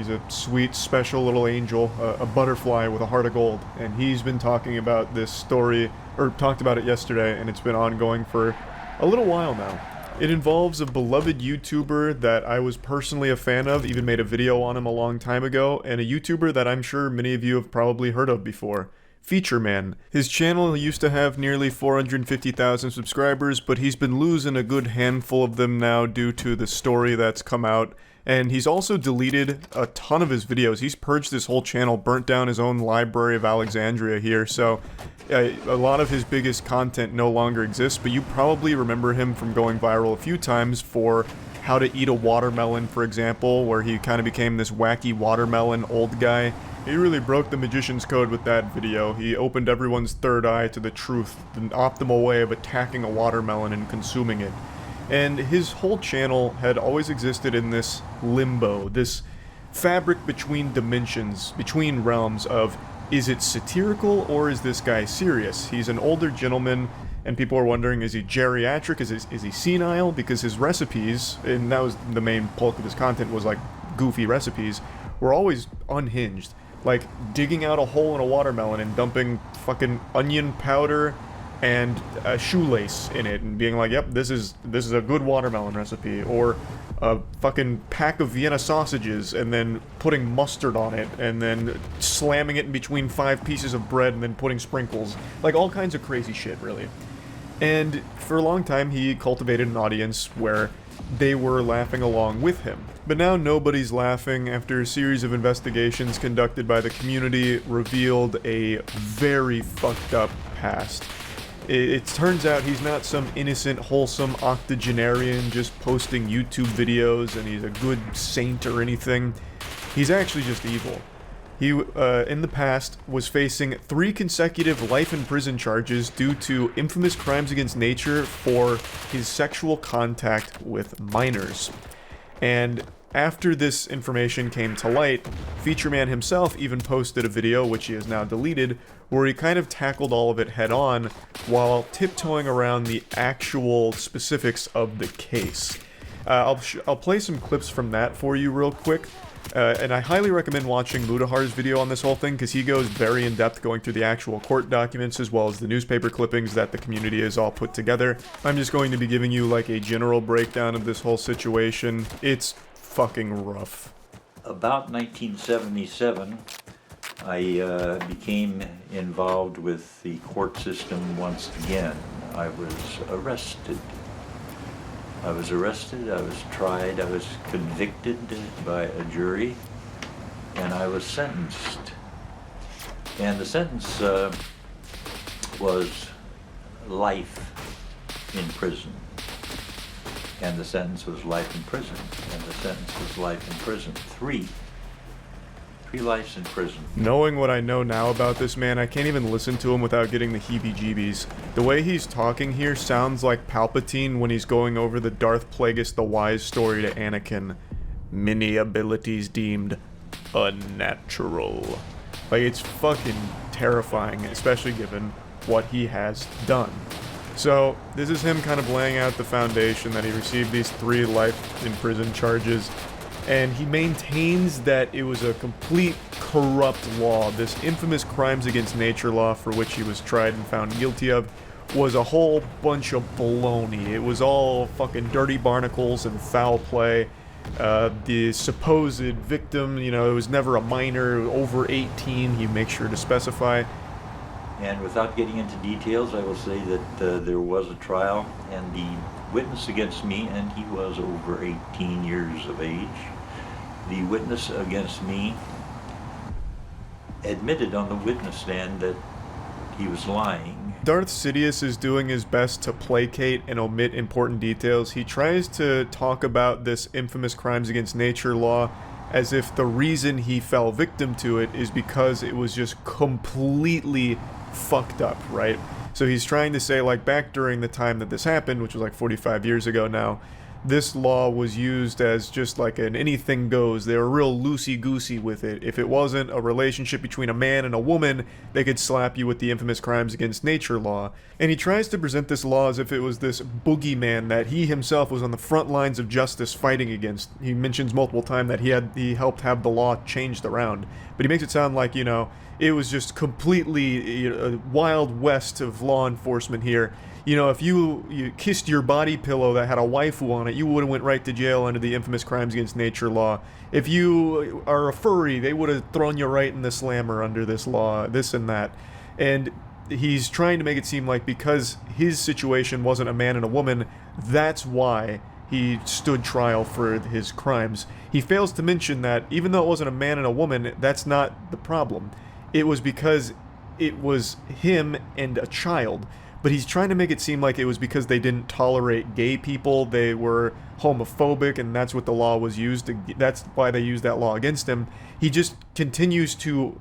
He's a sweet, special little angel, a butterfly with a heart of gold. And he's been talking about this story, or talked about it yesterday, and it's been ongoing for a little while now. It involves a beloved YouTuber that I was personally a fan of, even made a video on him a long time ago, and a YouTuber that I'm sure many of you have probably heard of before. Feature Man. His channel used to have nearly 450,000 subscribers, but he's been losing a good handful of them now due to the story that's come out. And he's also deleted a ton of his videos. He's purged his whole channel, burnt down his own Library of Alexandria here, so a lot of his biggest content no longer exists, but you probably remember him from going viral a few times for how to eat a watermelon, for example, where he kind of became this wacky watermelon old guy. He really broke the magician's code with that video. He opened everyone's third eye to the truth, the optimal way of attacking a watermelon and consuming it. And his whole channel had always existed in this limbo, this fabric between dimensions, between realms of, is it satirical or is this guy serious? He's an older gentleman, and people are wondering, is he geriatric, is he senile? Because his recipes, and that was the main bulk of his content, was like goofy recipes, were always unhinged. Like digging out a hole in a watermelon and dumping fucking onion powder and a shoelace in it and being like, yep, this is a good watermelon recipe, or a fucking pack of Vienna sausages and then putting mustard on it and then slamming it in between 5 pieces of bread and then putting sprinkles. Like all kinds of crazy shit, really. And for a long time he cultivated an audience where they were laughing along with him. But now nobody's laughing after a series of investigations conducted by the community revealed a very fucked up past. It turns out he's not some innocent, wholesome octogenarian just posting YouTube videos and he's a good saint or anything. He's actually just evil. He, in the past, was facing 3 consecutive life in prison charges due to infamous crimes against nature for his sexual contact with minors. And after this information came to light, Feature Man himself even posted a video, which he has now deleted, where he kind of tackled all of it head-on while tiptoeing around the actual specifics of the case. I'll play some clips from that for you real quick. And I highly recommend watching Mudahar's video on this whole thing, because he goes very in-depth going through the actual court documents as well as the newspaper clippings that the community has all put together. I'm just going to be giving you like a general breakdown of this whole situation. It's fucking rough. About 1977, I became involved with the court system once again. I was arrested, I was tried, I was convicted by a jury, and I was sentenced. And the sentence was life in prison. And the sentence was life in prison. And the sentence was life in prison. Three lives in prison. Knowing what I know now about this man, I can't even listen to him without getting the heebie-jeebies. The way he's talking here sounds like Palpatine when he's going over the Darth Plagueis the Wise story to Anakin. Many abilities deemed unnatural. Like, it's fucking terrifying, especially given what he has done. So, this is him kind of laying out the foundation that he received these 3 life in prison charges. And he maintains that it was a complete corrupt law. This infamous crimes against nature law for which he was tried and found guilty of was a whole bunch of baloney. It was all fucking dirty barnacles and foul play. The supposed victim, you know, it was never a minor, over 18, he makes sure to specify. And without getting into details, I will say that there was a trial, and the witness against me, and he was over 18 years of age, the witness against me admitted on the witness stand that he was lying. Darth Sidious is doing his best to placate and omit important details. He tries to talk about this infamous crimes against nature law as if the reason he fell victim to it is because it was just completely fucked up, right? So he's trying to say, like, back during the time that this happened, which was like 45 years ago now, this law was used as just like an anything goes. They were real loosey-goosey with it. If it wasn't a relationship between a man and a woman, they could slap you with the infamous crimes against nature law. And he tries to present this law as if it was this boogeyman that he himself was on the front lines of justice fighting against. He mentions multiple times that he helped have the law changed around. But he makes it sound like, you know, it was just completely a wild west of law enforcement here. You know, if you kissed your body pillow that had a waifu on it, you would have went right to jail under the infamous crimes against nature law. If you are a furry, they would have thrown you right in the slammer under this law, this and that. And he's trying to make it seem like because his situation wasn't a man and a woman, that's why he stood trial for his crimes. He fails to mention that even though it wasn't a man and a woman, that's not the problem. It was because it was him and a child. But he's trying to make it seem like it was because they didn't tolerate gay people, they were homophobic, and that's what the law was used to, that's why they used that law against him. He just continues to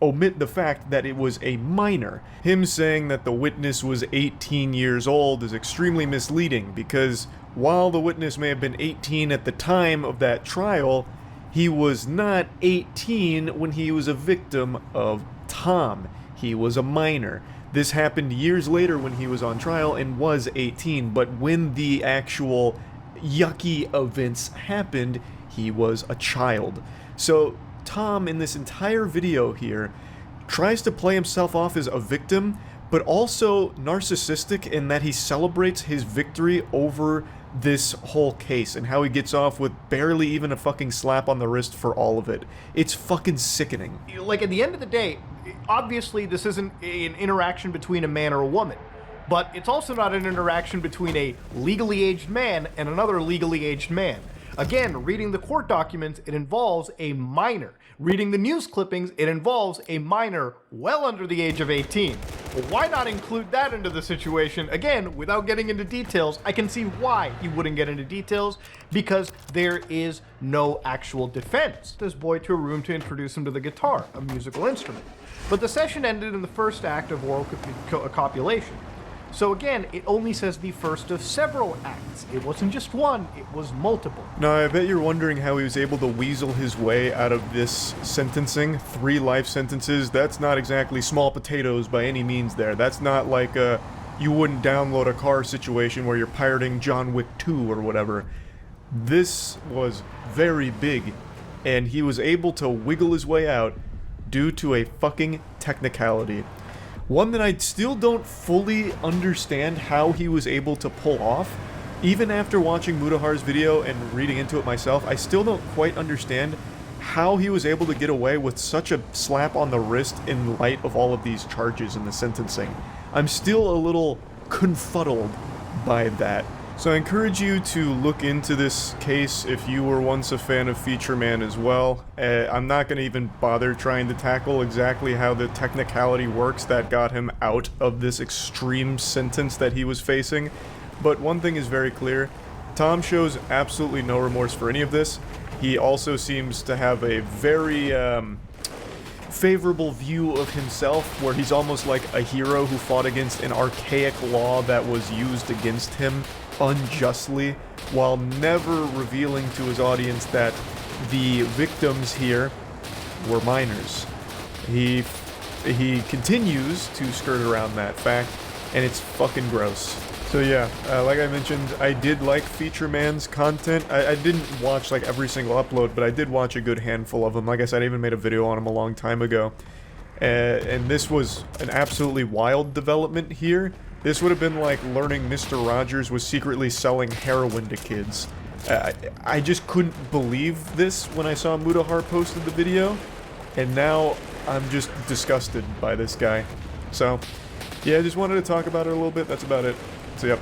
omit the fact that it was a minor. Him saying that the witness was 18 years old is extremely misleading, because while the witness may have been 18 at the time of that trial, he was not 18 when he was a victim of Tom. He was a minor. This happened years later when he was on trial and was 18, but when the actual yucky events happened, he was a child. So Tom, in this entire video here, tries to play himself off as a victim, but also narcissistic in that he celebrates his victory over this whole case and how he gets off with barely even a fucking slap on the wrist for all of it. It's fucking sickening. Like, at the end of the day, obviously this isn't an interaction between a man or a woman, but it's also not an interaction between a legally aged man and another legally aged man. Again, reading the court documents, it involves a minor. Reading the news clippings, it involves a minor well under the age of 18. Well, why not include that into the situation? Again, without getting into details, I can see why he wouldn't get into details, because there is no actual defense. This boy to a room to introduce him to the guitar, a musical instrument. But the session ended in the first act of oral copulation. So again, it only says the first of several acts. It wasn't just one, it was multiple. Now, I bet you're wondering how he was able to weasel his way out of this sentencing. 3 life sentences, that's not exactly small potatoes by any means there. That's not like a you wouldn't download a car situation where you're pirating John Wick 2 or whatever. This was very big, and he was able to wiggle his way out due to a fucking technicality. One that I still don't fully understand how he was able to pull off. Even after watching Mudahar's video and reading into it myself, I still don't quite understand how he was able to get away with such a slap on the wrist in light of all of these charges in the sentencing. I'm still a little confuddled by that. So I encourage you to look into this case if you were once a fan of Feature Man as well. I'm not going to even bother trying to tackle exactly how the technicality works that got him out of this extreme sentence that he was facing. But one thing is very clear. Tom shows absolutely no remorse for any of this. He also seems to have a very favorable view of himself, where he's almost like a hero who fought against an archaic law that was used against him unjustly, while never revealing to his audience that the victims here were minors. He continues to skirt around that fact, and it's fucking gross. So yeah, like I mentioned, I did like Feature Man's content. I didn't watch like every single upload, but I did watch a good handful of them. Like I said, I even made a video on him a long time ago. And this was an absolutely wild development here. This would have been like learning Mr. Rogers was secretly selling heroin to kids. I just couldn't believe this when I saw Mudahar posted the video, and now I'm just disgusted by this guy. So, yeah, I just wanted to talk about it a little bit. That's about it. So, yep.